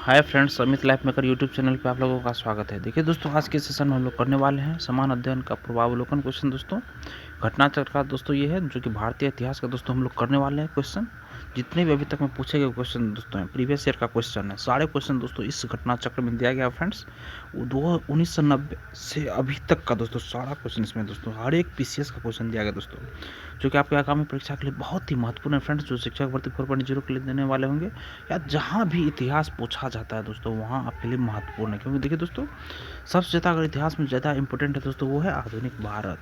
Hi friends, Amit life maker YouTube channel पे आप लोगों का स्वागत है। देखिए दोस्तों, आज के सेशन में हम लोग करने वाले हैं समान अध्ययन का पूर्वावलोकन क्वेश्चन। दोस्तों घटना चक्र का दोस्तों ये है जो कि भारतीय इतिहास का दोस्तों हम लोग करने वाले हैं क्वेश्चन। जितने भी अभी तक में पूछे गए क्वेश्चन दोस्तों हैं, प्रीवियस ईयर का क्वेश्चन है। सारे क्वेश्चन दोस्तों इस घटना चक्र में दिया गया फ्रेंड्स। वो 1990 से अभी तक का दोस्तों सारा क्वेश्चन इसमें दोस्तों हर एक पीसीएस का क्वेश्चन दिया गया दोस्तों, जो कि आपके आगामी परीक्षा के लिए बहुत ही महत्वपूर्ण है फ्रेंड्स। जो शिक्षक भर्ती 4.0 के लिए देने वाले होंगे या जहाँ भी इतिहास पूछा जाता है दोस्तों, वहाँ आपके लिए महत्वपूर्ण है। क्योंकि देखिए दोस्तों, सबसे ज़्यादा अगर इतिहास में ज़्यादा इंपॉर्टेंट है दोस्तों, वो है आधुनिक भारत।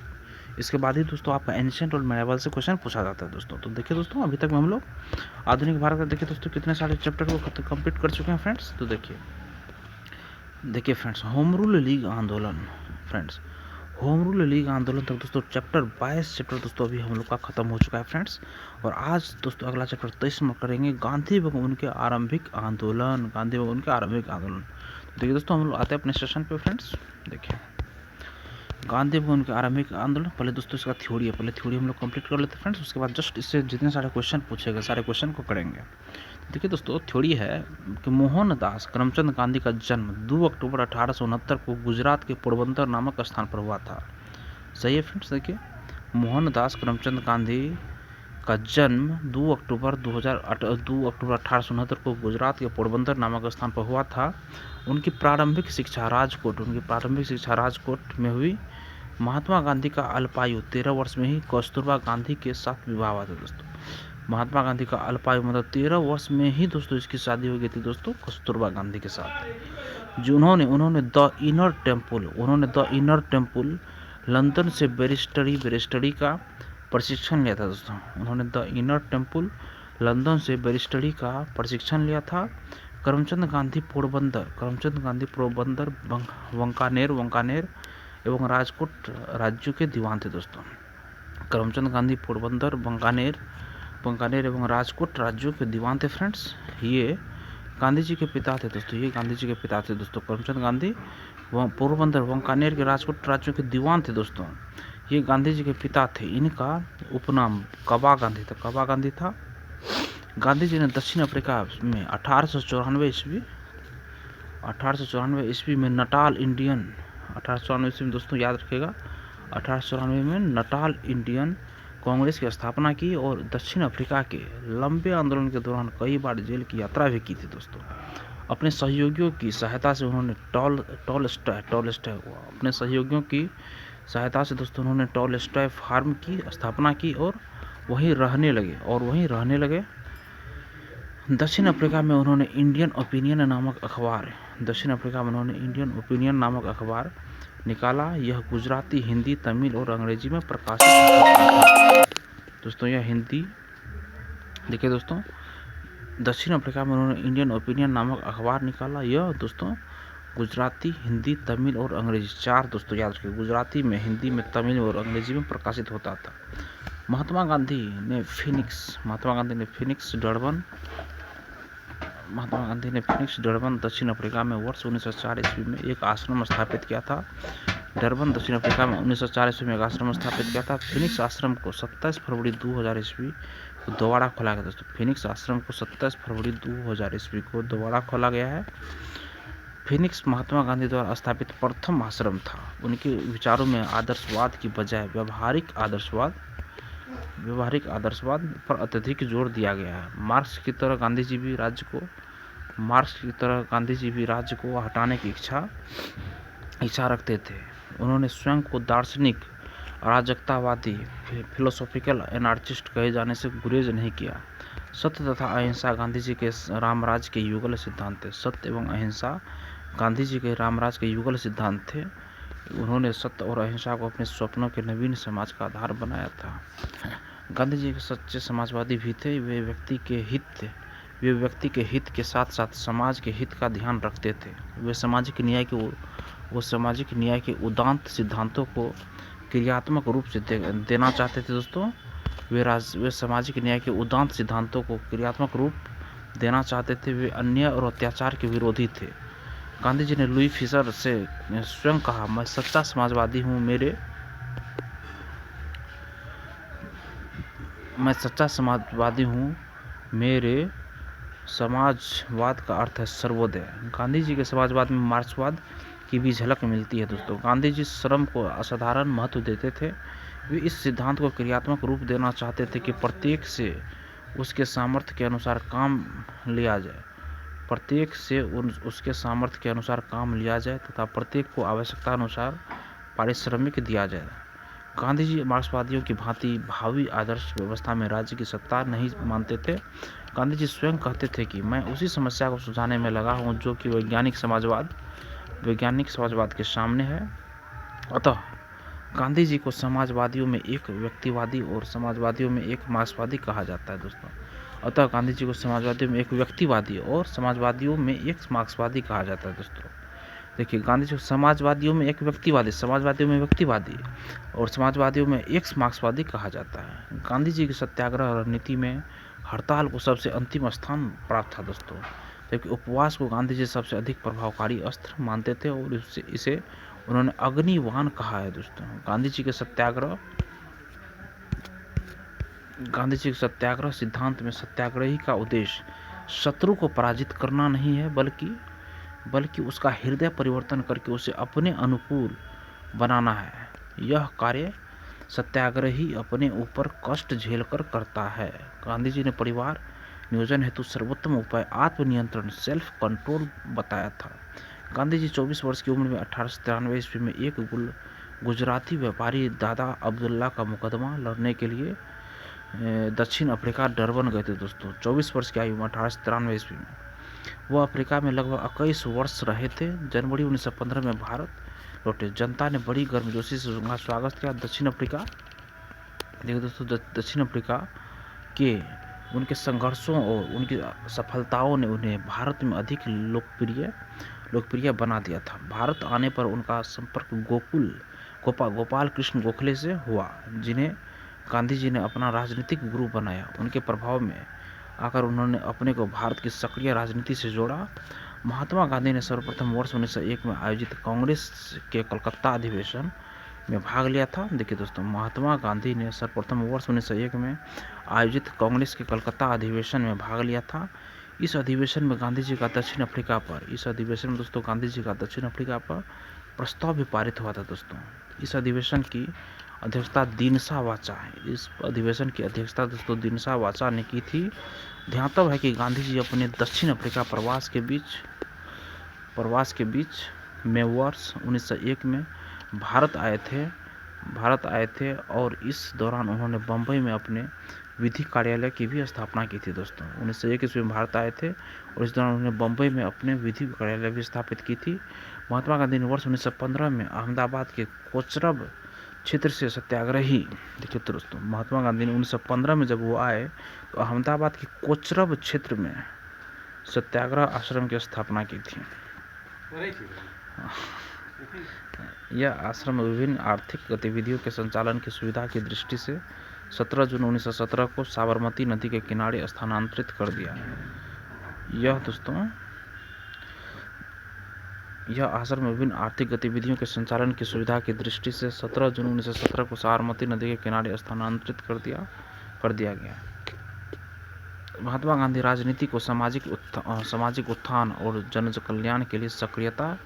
इसके बाद ही दोस्तों आपका एंशिएंट और मेडिवल से क्वेश्चन पूछा जाता है दोस्तों। तो देखिए दोस्तों, अभी तक में हम लोग आधुनिक भारत का देखिए दोस्तों कितने सारे चैप्टर को कंप्लीट कर चुके हैं फ्रेंड्स। तो देखिए फ्रेंड्स, होम रूल लीग आंदोलन फ्रेंड्स, होम रूल लीग आंदोलन तक दोस्तों चैप्टर 22 चैप्टर दोस्तों अभी हम लोग का खत्म हो चुका है फ्रेंड्स। और आज दोस्तों अगला चैप्टर 23 में करेंगे गांधी व उनके आरंभिक आंदोलन, गांधी व उनके आरंभिक आंदोलन। तो देखिए दोस्तों, हम लोग आते हैं अपने सेशन पे फ्रेंड्स। देखिए गांधी व उनके आरंभिक आंदोलन, पहले दोस्तों इसका थ्योरी है, पहले थ्योरी हम लोग कंप्लीट कर लेते हैं फ्रेंड्स। उसके बाद जस्ट इससे जितने सारे क्वेश्चन पूछे गए सारे क्वेश्चन को करेंगे। देखिए दोस्तों, थ्योरी है कि मोहनदास करमचंद गांधी का जन्म 2 अक्टूबर 1869 को गुजरात के पोरबंदर नामक स्थान पर हुआ था। सही है फ्रेंड्स। देखिए, मोहनदास करमचंद गांधी का जन्म 2 अक्टूबर 1869 को गुजरात के पोरबंदर नामक स्थान पर हुआ था। उनकी प्रारंभिक शिक्षा राजकोट में हुई। महात्मा गांधी का अल्पायु 13 वर्ष में ही कस्तूरबा गांधी के साथ विवाह हुआ था दोस्तों। महात्मा गांधी का अल्पायु मतलब 13 वर्ष में ही दोस्तों इसकी शादी हो गई थी दोस्तों कस्तूरबा गांधी के साथ। जो उन्होंने द इनर टेम्पल लंदन से बैरिस्टरी का प्रशिक्षण लिया था दोस्तों। उन्होंने द इनर टेम्पल लंदन से बैरिस्टरी का प्रशिक्षण लिया था। करमचंद गांधी पोरबंदर वांकानेर एवं राजकोट राज्यों के दीवान थे दोस्तों। करमचंद गांधी पोरबंदर वांकानेर एवं राजकोट राज्यों के दीवान थे फ्रेंड्स। ये गांधी जी के पिता थे दोस्तों। करमचंद गांधी पोरबंदर वांकानेर के राजकोट राज्यों के दीवान थे दोस्तों। ये गांधी जी के पिता थे। इनका उपनाम कबा गांधी था। गांधी जी ने दक्षिण अफ्रीका में 1894 ईस्वी में नटाल इंडियन 1894 ईस्वी में दोस्तों याद रखिएगा, 1894 में नटाल इंडियन कांग्रेस की स्थापना की और दक्षिण अफ्रीका के लंबे आंदोलन के दौरान कई बार जेल की यात्रा भी की थी दोस्तों। अपने सहयोगियों की सहायता से उन्होंने टॉलस्टॉय फार्म की स्थापना की और वहीं रहने लगे। दक्षिण अफ्रीका में उन्होंने इंडियन ओपिनियन नामक अखबार निकाला। यह गुजराती, हिंदी, तमिल और अंग्रेजी में प्रकाशित था दोस्तों। यह हिंदी, देखिए दोस्तों, दक्षिण अफ्रीका में उन्होंने इंडियन ओपिनियन नामक अखबार निकाला। यह दोस्तों गुजराती, हिंदी, तमिल और अंग्रेजी, 4 दोस्तों याद रखिए, गुजराती में, हिंदी में, तमिल और अंग्रेजी में प्रकाशित होता था। महात्मा गांधी ने फिनिक्स डरबन दक्षिण अफ्रीका में वर्ष 1904 ईस्वी में एक आश्रम स्थापित किया था। डरबन दक्षिण अफ्रीका में 1904 ईस्वी में एक आश्रम स्थापित किया था। फिनिक्स आश्रम को 27 फरवरी 2000 ईस्वी को दोबारा खोला गया दोस्तों। फिनिक्स आश्रम को 27 फरवरी 2000 ईस्वी को दोबारा खोला गया है। फिनिक्स महात्मा गांधी द्वारा स्थापित प्रथम आश्रम था। उनके विचारों में आदर्शवाद की बजाय व्यवहारिक पर अत्यधिक जोर दिया गया है। मार्क्स की तरह गांधी जी भी राज्य को हटाने की इच्छा रखते थे। उन्होंने स्वयं को दार्शनिक, अराजकतावादी, फिलोसॉफिकल एनार्चिस्ट कहे जाने से गुरेज नहीं किया। सत्य तथा अहिंसा गांधी जी के रामराज के युगल सिद्धांत थे। सत्य एवं अहिंसा गांधी जी के रामराज के युगल सिद्धांत थे। उन्होंने सत्य और अहिंसा को अपने स्वप्नों के नवीन समाज का आधार बनाया था। गांधी जी के सच्चे समाजवादी भी थे। वे व्यक्ति के हित के साथ साथ समाज के हित का ध्यान रखते थे। वे सामाजिक न्याय के उदात्त सिद्धांतों को क्रियात्मक रूप से देना चाहते थे दोस्तों। वे सामाजिक न्याय के उदात्त सिद्धांतों को क्रियात्मक रूप देना चाहते थे। वे अन्याय और अत्याचार के विरोधी थे। गांधी जी ने लुई फिशर से स्वयं कहा, मैं सच्चा समाजवादी हूँ, मेरे समाजवाद का अर्थ है सर्वोदय। गांधी जी के समाजवाद में मार्क्सवाद की भी झलक मिलती है दोस्तों। गांधी जी श्रम को असाधारण महत्व देते थे। वे इस सिद्धांत को क्रियात्मक रूप देना चाहते थे कि प्रत्येक से उसके सामर्थ्य के अनुसार काम लिया जाए, प्रत्येक से उसके सामर्थ्य के अनुसार काम लिया जाए तथा प्रत्येक को आवश्यकता अनुसार पारिश्रमिक दिया जाए। गांधी जी मार्क्सवादियों की भांति भावी आदर्श व्यवस्था में राज्य की सत्ता नहीं मानते थे। गांधी जी स्वयं कहते थे कि मैं उसी समस्या को सुलझाने में लगा हूँ जो कि वैज्ञानिक समाजवाद के सामने है। अतः गांधी जी को समाजवादियों में एक व्यक्तिवादी और समाजवादियों में एक मार्क्सवादी कहा जाता है दोस्तों। अतः गांधी जी को समाजवादियों में एक व्यक्तिवादी और समाजवादियों में एक मार्क्सवादी कहा जाता है दोस्तों। देखिए, गांधी जी को समाजवादियों में एक व्यक्तिवादी, समाजवादियों में व्यक्तिवादी और समाजवादियों में एक मार्क्सवादी कहा जाता है। गांधी जी की सत्याग्रह रणनीति में हड़ताल को सबसे अंतिम स्थान प्राप्त था दोस्तों, जबकि उपवास को गांधी जी सबसे अधिक प्रभावकारी अस्त्र मानते थे और इसे उन्होंने अग्निबाण कहा है दोस्तों। गांधी जी के सत्याग्रह सिद्धांत में सत्याग्रही का उद्देश्य शत्रु को पराजित करना नहीं है, बल्कि उसका हृदय परिवर्तन करके उसे अपने अनुकूल बनाना है। यह कार्य सत्याग्रही अपने ऊपर कष्ट झेलकर करता है। गांधी जी ने परिवार नियोजन हेतु सर्वोत्तम उपाय आत्मनियंत्रण, सेल्फ कंट्रोल बताया था। गांधी जी 24 वर्ष की उम्र में 1893 ईस्वी में एक गुजराती व्यापारी दादा अब्दुल्ला का मुकदमा लड़ने के लिए दक्षिण अफ्रीका डरबन गए थे दोस्तों। 24 वर्ष की आयु में 1893 ईस्वी में वह अफ्रीका में लगभग 21 वर्ष रहे थे। जनवरी 1915 में भारत लौटे। जनता ने बड़ी गर्मजोशी से उनका स्वागत किया। दक्षिण अफ्रीका के उनके संघर्षों और उनकी सफलताओं ने उन्हें भारत में अधिक लोकप्रिय बना दिया था। भारत आने पर उनका संपर्क गोपाल कृष्ण गोखले से हुआ, जिन्हें गांधी जी ने अपना राजनीतिक गुरु बनाया। उनके प्रभाव में आकर उन्होंने अपने को भारत की सक्रिय राजनीति से जोड़ा। महात्मा गांधी ने सर्वप्रथम वर्ष 1901 में आयोजित कांग्रेस के कलकत्ता अधिवेशन में भाग लिया था। देखिए दोस्तों, महात्मा गांधी ने सर्वप्रथम वर्ष 1901 में आयोजित कांग्रेस के कलकत्ता अधिवेशन में भाग लिया था। इस अधिवेशन में गांधी जी का दक्षिण अफ्रीका पर प्रस्ताव भी पारित हुआ था दोस्तों। इस अधिवेशन की अध्यक्षता दीनशा वाचा ने की थी। ध्यातव्य है कि गांधी जी अपने दक्षिण अफ्रीका प्रवास के बीच में वर्ष 1901 में भारत आए थे और इस दौरान उन्होंने बम्बई में अपने विधि कार्यालय की भी स्थापना की थी दोस्तों। 1901 ईस्वी में भारत आए थे और इस दौरान उन्होंने बम्बई में अपने विधि कार्यालय भी स्थापित की थी। महात्मा गांधी ने वर्ष 1915 में अहमदाबाद के कोचरब क्षेत्र से सत्याग्रही, देखिए दोस्तों, महात्मा गांधी ने 1915 में जब वो आए तो अहमदाबाद के कोचरब क्षेत्र में सत्याग्रह आश्रम की स्थापना की थी। यह आश्रम विभिन्न आर्थिक गतिविधियों के संचालन की सुविधा की दृष्टि से 17 जून 1917 को साबरमती नदी के किनारे स्थानांतरित कर दिया। यह आश्रम विभिन्न आर्थिक गतिविधियों के संचालन की सुविधा की दृष्टि से 17 जून 1917 को साबरमती नदी के किनारे स्थानांतरित कर दिया गया। महात्मा गांधी राजनीति को सामाजिक उत्थान और जन कल्याण के लिए सक्रियता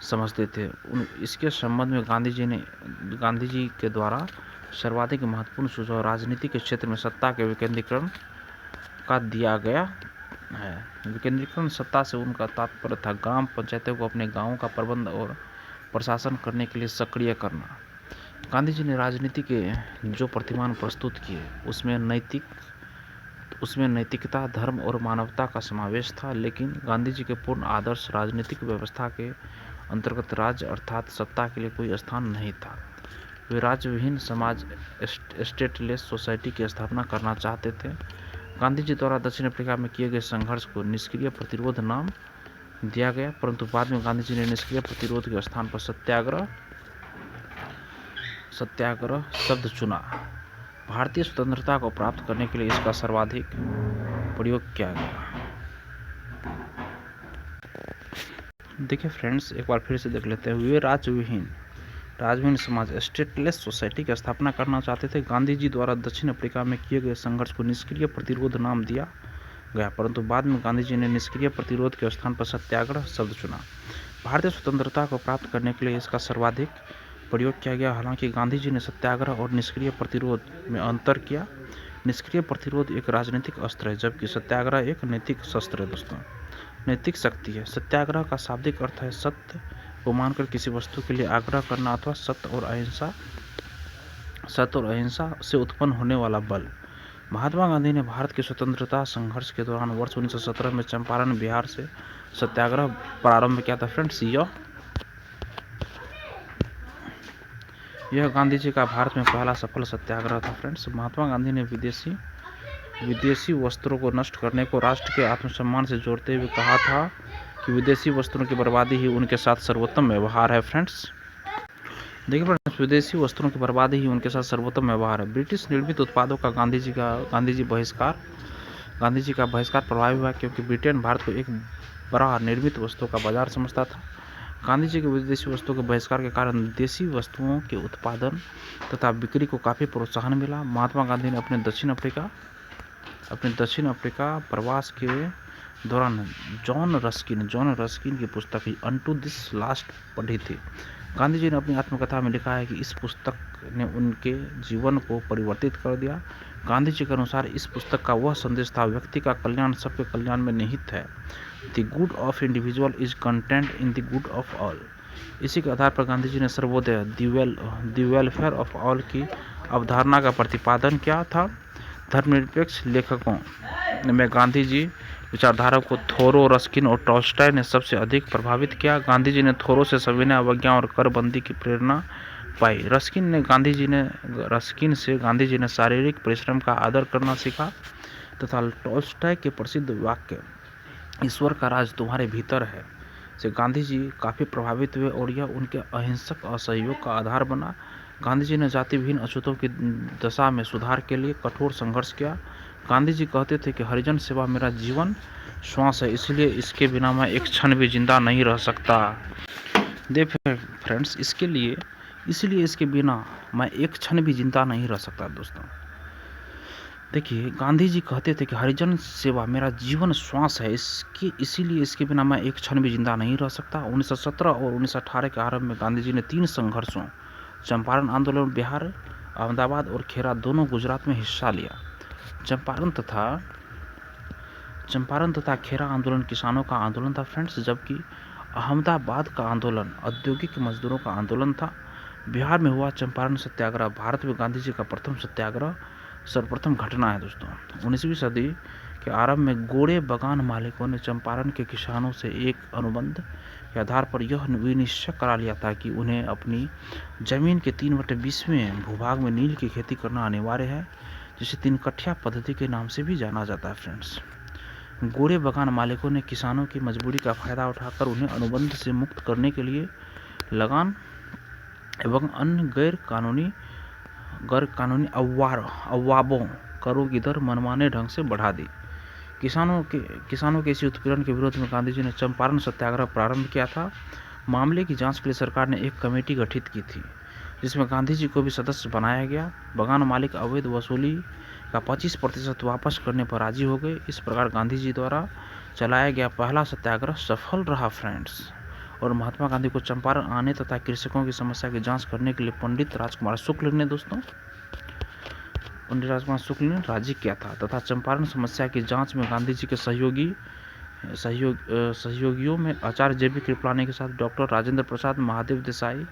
समझते थे। इसके संबंध में गांधी जी के द्वारा सर्वाधिक महत्वपूर्ण सुझाव राजनीति के क्षेत्र में सत्ता के विकेंद्रीकरण का दिया गया है। विकेंद्रीकरण सत्ता से उनका तात्पर्य था ग्राम पंचायतों को अपने गांवों का प्रबंध और प्रशासन करने के लिए सक्रिय करना। गांधी जी ने राजनीति के जो प्रतिमान प्रस्तुत किए उसमें नैतिकता, धर्म और मानवता का समावेश था, लेकिन गांधी जी के पूर्ण आदर्श राजनीतिक व्यवस्था के अंतर्गत राज्य अर्थात सत्ता के लिए कोई स्थान नहीं था। वे राज्य विहीन समाज, स्टेटलेस सोसाइटी की स्थापना करना चाहते थे। गांधी जी द्वारा दक्षिण अफ्रीका में किए गए संघर्ष को निष्क्रिय प्रतिरोध नाम दिया गया, परंतु बाद में गांधी जी ने निष्क्रिय प्रतिरोध के स्थान पर सत्याग्रह शब्द चुना। भारतीय स्वतंत्रता को प्राप्त करने के लिए इसका सर्वाधिक प्रयोग किया गया। देखिए फ्रेंड्स, एक बार फिर से देख लेते हैं। वे राज्य विहीन समाज, स्टेटलेस सोसाइटी की स्थापना करना चाहते थे। गांधी जी द्वारा दक्षिण अफ्रीका में किए गए संघर्ष को निष्क्रिय प्रतिरोध नाम दिया। गया, परंतु बाद में गांधी जी ने निष्क्रिय प्रतिरोध के स्थान पर सत्याग्रह शब्द चुना। भारतीय स्वतंत्रता को प्राप्त करने के लिए इसका सर्वाधिक प्रयोग किया गया। हालांकि गांधी जी ने सत्याग्रह और निष्क्रिय प्रतिरोध में अंतर किया। निष्क्रिय प्रतिरोध एक राजनीतिक अस्त्र है, जबकि सत्याग्रह एक नैतिक शस्त्र है दोस्तों, नैतिक शक्ति है। सत्याग्रह का शाब्दिक अर्थ है सत्य को मानकर किसी वस्तु के लिए आग्रह करना अथवा सत्य और अहिंसा से उत्पन्न होने वाला बल। महात्मा गांधी ने भारत के स्वतंत्रता संघर्ष के दौरान वर्ष 1917 में चंपारण बिहार से सत्याग्रह प्रारंभ किया था फ्रेंड्स। यह गांधी जी का भारत में पहला सफल सत्याग्रह था फ्रेंड्स। महात्मा गांधी ने विदेशी वस्त्रों को नष्ट करने को राष्ट्र के आत्मसम्मान से जोड़ते हुए कहा था कि विदेशी वस्त्रों की बर्बादी ही उनके साथ सर्वोत्तम व्यवहार है फ्रेंड्स। देखिए फ्रेंड्स, विदेशी वस्त्रों की बर्बादी ही उनके साथ सर्वोत्तम व्यवहार है। ब्रिटिश निर्मित उत्पादों का गांधी जी का बहिष्कार प्रभावी हुआ, क्योंकि ब्रिटेन भारत को एक बड़ा निर्मित वस्तुओं का बाजार समझता था। गांधी जी के विदेशी वस्तुओं के बहिष्कार के कारण देसी वस्तुओं के उत्पादन तथा बिक्री को काफ़ी प्रोत्साहन मिला। महात्मा गांधी ने अपने दक्षिण अफ्रीका प्रवास के दौरान जॉन रस्किन की पुस्तक अनटू दिस लास्ट पढ़ी थी। गांधी जी ने अपनी आत्मकथा में लिखा है कि इस पुस्तक ने उनके जीवन को परिवर्तित कर दिया। गांधी जी के अनुसार इस पुस्तक का वह संदेश था, व्यक्ति का कल्याण सबके कल्याण में निहित है। The good of individual is content in the good of all. इसी के आधार पर गांधी जी ने Sarvodaya the welfare of all की अवधारणा का प्रतिपादन किया था। धर्मनिरपेक्ष लेखकों में गांधी जी विचारधारा को थोरो, रस्किन और टॉल्स्टॉय ने सबसे अधिक प्रभावित किया। गांधी जी ने थोरो से सविनय अवज्ञा और करबंदी की प्रेरणा पाई। रस्किन से गांधी जी ने शारीरिक परिश्रम का आदर करना सीखा तथा टॉल्स्टॉय के प्रसिद्ध वाक्य ईश्वर का राज तुम्हारे भीतर है से गांधी जी काफ़ी प्रभावित हुए और यह उनके अहिंसक असहयोग का आधार बना। गांधी जी ने जाति विहीन अछूतों की दशा में सुधार के लिए कठोर संघर्ष किया। गांधी जी कहते थे कि हरिजन सेवा मेरा जीवन श्वास है, इसलिए इसके बिना मैं एक क्षण भी जिंदा नहीं रह सकता। देखिए फ्रेंड्स, इसलिए इसके बिना मैं एक क्षण भी जिंदा नहीं रह सकता दोस्तों। देखिए, गांधी जी कहते थे कि हरिजन सेवा मेरा जीवन श्वास है, इसीलिए इसके बिना मैं एक क्षण भी जिंदा नहीं रह सकता। 1917 और 1918 के आरंभ में गांधी जी ने 3 संघर्षों, चंपारण आंदोलन बिहार, अहमदाबाद और खेरा दोनों गुजरात में हिस्सा लिया। चंपारण तथा खेरा आंदोलन किसानों का आंदोलन था फ्रेंड्स, जबकि अहमदाबाद का आंदोलन औद्योगिक मजदूरों का आंदोलन था। बिहार में हुआ चंपारण सत्याग्रह भारत में गांधी जी का सर्वप्रथम घटना है दोस्तों। 19वीं सदी के आरंभ में गोरे बागान मालिकों ने चंपारण के किसानों से एक अनुबंध के आधार पर यह विनिश्चय करा लिया था कि उन्हें अपनी जमीन के 3/20वें भूभाग में नील की खेती करना अनिवार्य है, जिसे 3 कट्ठा पद्धति के नाम से भी जाना जाता है फ्रेंड्स। गोरे बागान मालिकों ने किसानों की मजबूरी का फायदा उठाकर उन्हें अनुबंध से मुक्त करने के लिए लगान एवं अन्य गैर कानूनी अववाबों करों की दर मनमाने ढंग से बढ़ा दी। किसानों के इसी उत्पीड़न के विरोध में गांधी जी ने चंपारण सत्याग्रह प्रारंभ किया था। मामले की जांच के लिए सरकार ने एक कमेटी गठित की थी, जिसमें गांधी जी को भी सदस्य बनाया गया। बागान मालिक अवैध वसूली का 25% वापस करने पर राजी हो गए। इस प्रकार गांधी जी द्वारा चलाया गया पहला सत्याग्रह सफल रहा फ्रेंड्स, और महात्मा गांधी को चंपारण आने तथा कृषकों की समस्या की जांच करने के लिए पंडित राजकुमार शुक्ल ने राजी किया था तथा चंपारण समस्या की जांच में गांधी जी के सहयोगियों में आचार्य जेबी कृपलानी के साथ doctor Rajendra Prasad, Mahadev Desai,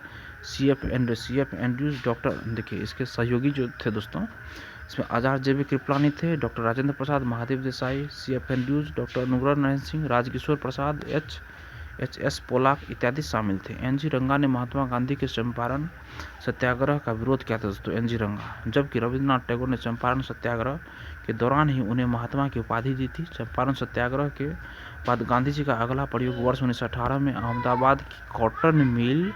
CF Andrews, देखिए इसके सहयोगी जो थे दोस्तों, इसमें आचार्य जेबी कृपलानी थे, doctor Rajendra Prasad, Mahadev Desai, CF Andrews, doctor Anugrah Narayan Singh, Rajkishore प्रसाद, HS पोलाक इत्यादि शामिल थे। NG रंगा ने महात्मा गांधी के चंपारण सत्याग्रह का विरोध किया था दोस्तों, NG रंगा, जबकि रविन्द्रनाथ टैगोर ने चंपारण सत्याग्रह के दौरान ही उन्हें महात्मा की उपाधि दी थी। चंपारण सत्याग्रह के बाद गांधी जी का अगला प्रयोग वर्ष 1918 में अहमदाबाद की कॉटन मिल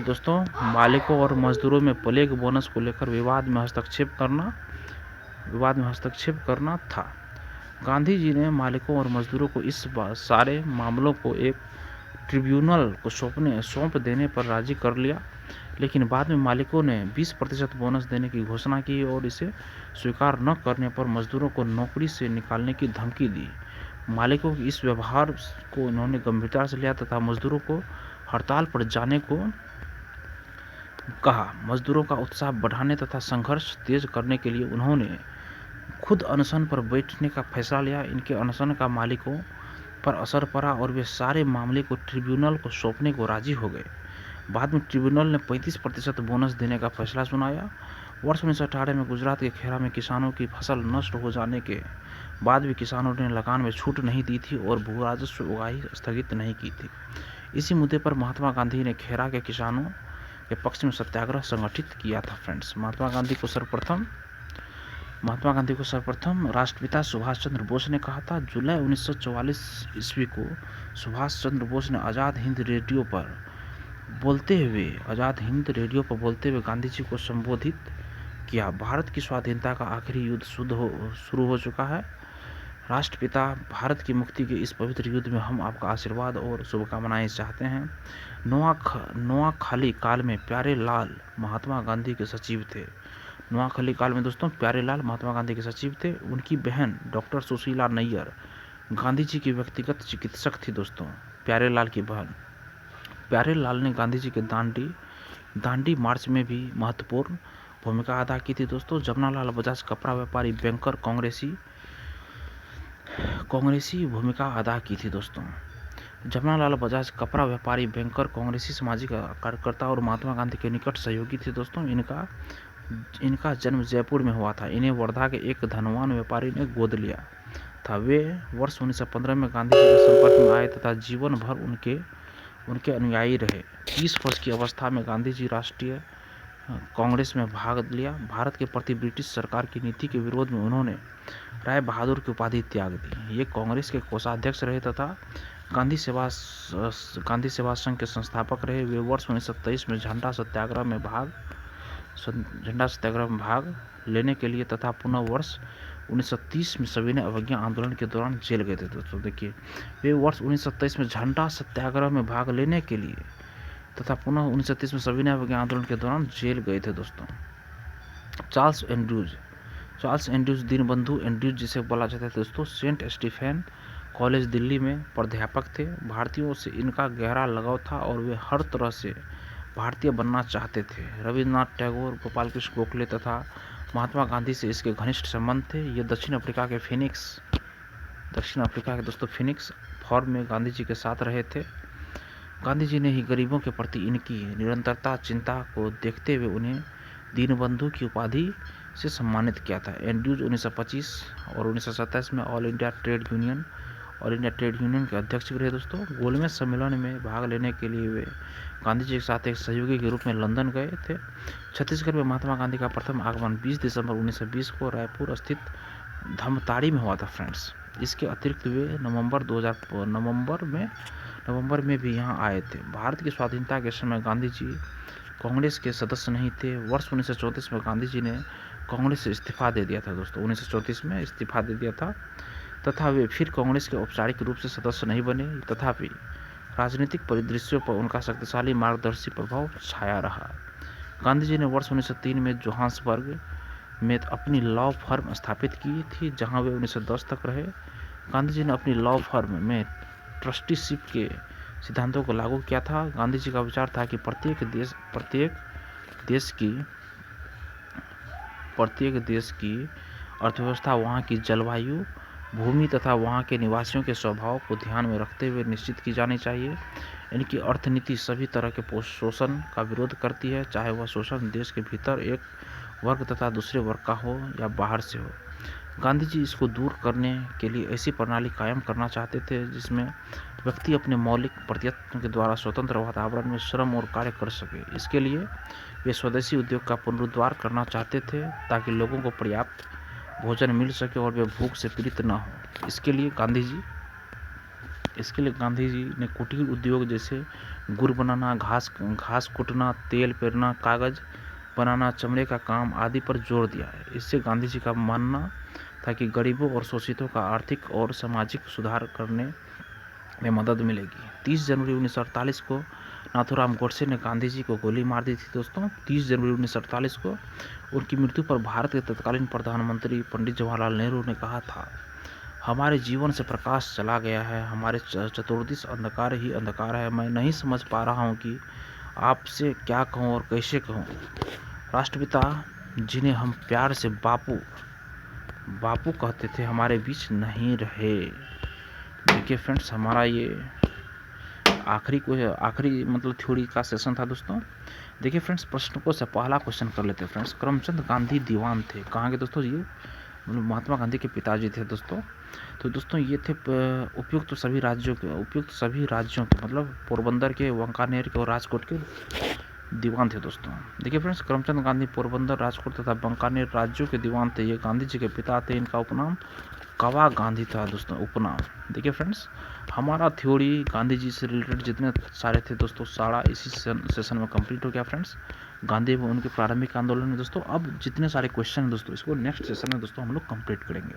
दोस्तों मालिकों और मजदूरों में प्लेग बोनस को लेकर विवाद में हस्तक्षेप करना था। गांधी जी ने मालिकों और मजदूरों को इस सारे मामलों को एक ट्रिब्यूनल को सौंप देने पर राजी कर लिया, लेकिन बाद में मालिकों ने 20% बोनस देने की घोषणा की और इसे स्वीकार न करने पर मजदूरों को नौकरी से निकालने की धमकी दी। मालिकों के इस व्यवहार को उन्होंने गंभीरता से लिया तथा मजदूरों को हड़ताल पर जाने को कहा। मजदूरों का उत्साह बढ़ाने तथा संघर्ष तेज करने के लिए उन्होंने खुद अनशन पर बैठने का फैसला लिया। इनके अनशन का मालिकों पर असर पड़ा और वे सारे मामले को ट्रिब्यूनल को सौंपने को राजी हो गए। बाद में ट्रिब्यूनल ने 35% बोनस देने का फैसला सुनाया। वर्ष 1918 में गुजरात के खेड़ा में किसानों की फसल नष्ट हो जाने के बाद भी किसानों ने लगान में छूट नहीं दी थी और भू राजस्व उगाही स्थगित नहीं की थी। इसी मुद्दे पर महात्मा गांधी ने खेड़ा के किसानों के पक्ष में सत्याग्रह संगठित किया था। फ्रेंड्स, महात्मा गांधी को सर्वप्रथम राष्ट्रपिता सुभाष चंद्र बोस ने कहा था। जुलाई 1944 ईस्वी को सुभाष चंद्र बोस ने आज़ाद हिंद रेडियो पर बोलते हुए गांधी जी को संबोधित किया। भारत की स्वाधीनता का आखिरी युद्ध शुरू हो चुका है। राष्ट्रपिता, भारत की मुक्ति के इस पवित्र युद्ध में हम आपका आशीर्वाद और शुभकामनाएं चाहते हैं। नोआखाली काल में प्यारे लाल महात्मा गांधी के सचिव थे। नोआखाली काल में दोस्तों प्यारे लाल महात्मा गांधी के सचिव थे। उनकी बहन डॉक्टर सुशीला नैयर गांधी जी की व्यक्तिगत चिकित्सक थी। दोस्तों, प्यारे लाल की बहन। प्यारे लाल ने गांधी जी के दांडी मार्च में भी महत्वपूर्ण भूमिका अदा की थी। दोस्तों, जमनालाल बजाज कपड़ा व्यापारी बैंकर कांग्रेसी भूमिका अदा की थी। दोस्तों, जमनालाल बजाज कपड़ा व्यापारी बैंकर कांग्रेसी सामाजिक कार्यकर्ता और महात्मा गांधी के निकट सहयोगी थे। दोस्तों, इनका जन्म जयपुर में हुआ था। इन्हें वर्धा के एक धनवान व्यापारी ने गोद लिया था। वे वर्ष 1915 में गांधी जी के संपर्क में आए तथा जीवन भर उनके अनुयायी रहे। 30 वर्ष की अवस्था में गांधी जी राष्ट्रीय कांग्रेस में भाग लिया। भारत के प्रति ब्रिटिश सरकार की नीति के विरोध में उन्होंने राय बहादुर की उपाधि त्याग दी। ये कांग्रेस के कोषाध्यक्ष रहे तथा गांधी सेवा संघ के संस्थापक रहे। वे वर्ष 1927 में झंडा सत्याग्रह में भाग लेने के लिए तथा पुनः वर्ष 1930 में सविनय अवज्ञा आंदोलन के दौरान जेल गए थे। दोस्तों देखिए, वे वर्ष 1927 में झंडा सत्याग्रह में भाग लेने के लिए तथा पुनः 1930 में सविनय अवज्ञा आंदोलन के दौरान जेल गए थे। दोस्तों, चार्ल्स एंड्रूज दीनबंधु एंड्रूज जिसे बोला जाता है दोस्तों, सेंट स्टीफेन कॉलेज दिल्ली में प्राध्यापक थे। भारतीयों से इनका गहरा लगाव था और वे हर तरह से भारतीय बनना चाहते थे। रविन्द्रनाथ टैगोर, गोपाल कृष्ण गोखले तथा महात्मा गांधी से इसके घनिष्ठ संबंध थे। ये दक्षिण अफ्रीका के दोस्तों फिनिक्स फॉर्म में गांधी जी के साथ रहे थे। गांधी जी ने ही गरीबों के प्रति इनकी निरंतरता चिंता को देखते हुए उन्हें दीनबंधु की उपाधि से सम्मानित किया था। एंड्रूज 1925 और 1927 में ऑल इंडिया ट्रेड यूनियन के अध्यक्ष भी रहे। दोस्तों, गोलमेज सम्मेलन में भाग लेने के लिए वे गांधी जी के साथ एक सहयोगी के रूप में लंदन गए थे। छत्तीसगढ़ में महात्मा गांधी का प्रथम आगमन 20 दिसंबर 1920 को रायपुर स्थित धमताड़ी में हुआ था। फ्रेंड्स, इसके अतिरिक्त वे नवंबर में भी यहाँ आए थे। भारत की स्वाधीनता के समय गांधी जी कांग्रेस के सदस्य नहीं थे। वर्ष 1934 में गांधी जी ने कांग्रेस से इस्तीफा दे दिया था। दोस्तों, 1934 में इस्तीफा दे दिया था तथा वे फिर कांग्रेस के औपचारिक रूप से सदस्य नहीं बने। तथापि राजनीतिक परिदृश्यों पर उनका शक्तिशाली मार्गदर्शी प्रभाव छाया रहा। गांधी जी ने वर्ष 1903 में जोहान्सबर्ग में अपनी लॉ फर्म स्थापित की थी, जहां वे 1910 तक रहे। गांधी जी ने अपनी लॉ फर्म में ट्रस्टीशिप के सिद्धांतों को लागू किया था। गांधी जी का विचार था कि प्रत्येक देश की अर्थव्यवस्था वहाँ की जलवायु, भूमि तथा वहाँ के निवासियों के स्वभाव को ध्यान में रखते हुए निश्चित की जानी चाहिए। इनकी अर्थनीति सभी तरह के शोषण का विरोध करती है, चाहे वह शोषण देश के भीतर एक वर्ग तथा दूसरे वर्ग का हो या बाहर से हो। गांधी जी इसको दूर करने के लिए ऐसी प्रणाली कायम करना चाहते थे जिसमें व्यक्ति अपने मौलिक प्रयत्न के द्वारा स्वतंत्र वातावरण में श्रम और कार्य कर सके। इसके लिए वे स्वदेशी उद्योग का पुनरुद्धार करना चाहते थे ताकि लोगों को पर्याप्त भोजन मिल सके और वे भूख से पीड़ित न हो। इसके लिए गांधी जी ने कुटीर उद्योग जैसे गुड़ बनाना, घास कुटना, तेल पेरना, कागज बनाना, चमड़े का काम आदि पर जोर दिया है। इससे गांधी जी का मानना था कि गरीबों और शोषितों का आर्थिक और सामाजिक सुधार करने में मदद मिलेगी। 30 जनवरी 1948 को नाथूराम गोडसे ने गांधी जी को गोली मार दी थी दोस्तों। 30 जनवरी 1948 को उनकी मृत्यु पर भारत के तत्कालीन प्रधानमंत्री पंडित जवाहरलाल नेहरू ने कहा था, हमारे जीवन से प्रकाश चला गया है, हमारे चतुर्दिश अंधकार ही अंधकार है। मैं नहीं समझ पा रहा हूँ कि आपसे क्या कहूँ और कैसे कहूँ। राष्ट्रपिता जिन्हें हम प्यार से बापू बापू कहते थे, हमारे बीच नहीं रहे। देखिए फ्रेंड्स, हमारा ये आखिरी मतलब थ्योरी का सेशन था दोस्तों। देखिए फ्रेंड्स, प्रश्नों से पहला क्वेश्चन कर लेते हैं फ्रेंड्स। करमचंद गांधी दीवान थे कहाँ के दोस्तों? ये मतलब महात्मा गांधी के पिताजी थे दोस्तों। तो दोस्तों ये थे उपयुक्त सभी राज्यों के मतलब पोरबंदर के, वांकानेर के और राजकोट के दीवान थे दोस्तों। देखिए फ्रेंड्स, करमचंद गांधी पोरबंदर, राजकोट तथा वांकानेर राज्यों के दीवान थे। ये गांधी जी के पिता थे। इनका उपनाम कवा गांधी था दोस्तों, उपनाम। देखिए फ्रेंड्स, हमारा थ्योरी गांधी जी से रिलेटेड जितने सारे थे दोस्तों, सारा इसी सेशन में कंप्लीट हो गया फ्रेंड्स। गांधी व उनके प्रारंभिक आंदोलन में दोस्तों, अब जितने सारे क्वेश्चन हैं दोस्तों, इसको नेक्स्ट सेशन में दोस्तों हम लोग कंप्लीट करेंगे।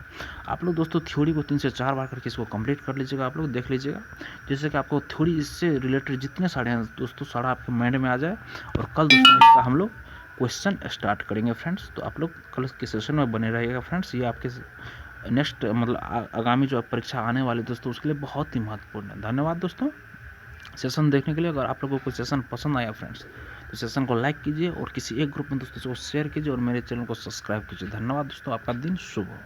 आप लोग दोस्तों थ्योरी को 3 से 4 बार करके इसको कंप्लीट कर लीजिएगा। आप लोग देख लीजिएगा, जैसे कि आपको थ्योरी इससे रिलेटेड जितने सारे हैं दोस्तों, सारा आपके माइंड में आ जाए। और कल दोस्तों इसका हम लोग क्वेश्चन स्टार्ट करेंगे फ्रेंड्स। तो आप लोग कल के सेशन में बने रहिएगा फ्रेंड्स। ये आपके नेक्स्ट मतलब आगामी जो परीक्षा आने वाली दोस्तों, उसके लिए बहुत ही महत्वपूर्ण है। धन्यवाद दोस्तों सेशन देखने के लिए। अगर आप लोगों को सेशन पसंद आया फ्रेंड्स, तो सेशन को लाइक कीजिए और किसी एक ग्रुप में दोस्तों को शेयर कीजिए और मेरे चैनल को सब्सक्राइब कीजिए। धन्यवाद दोस्तों, आपका दिन शुभ हो।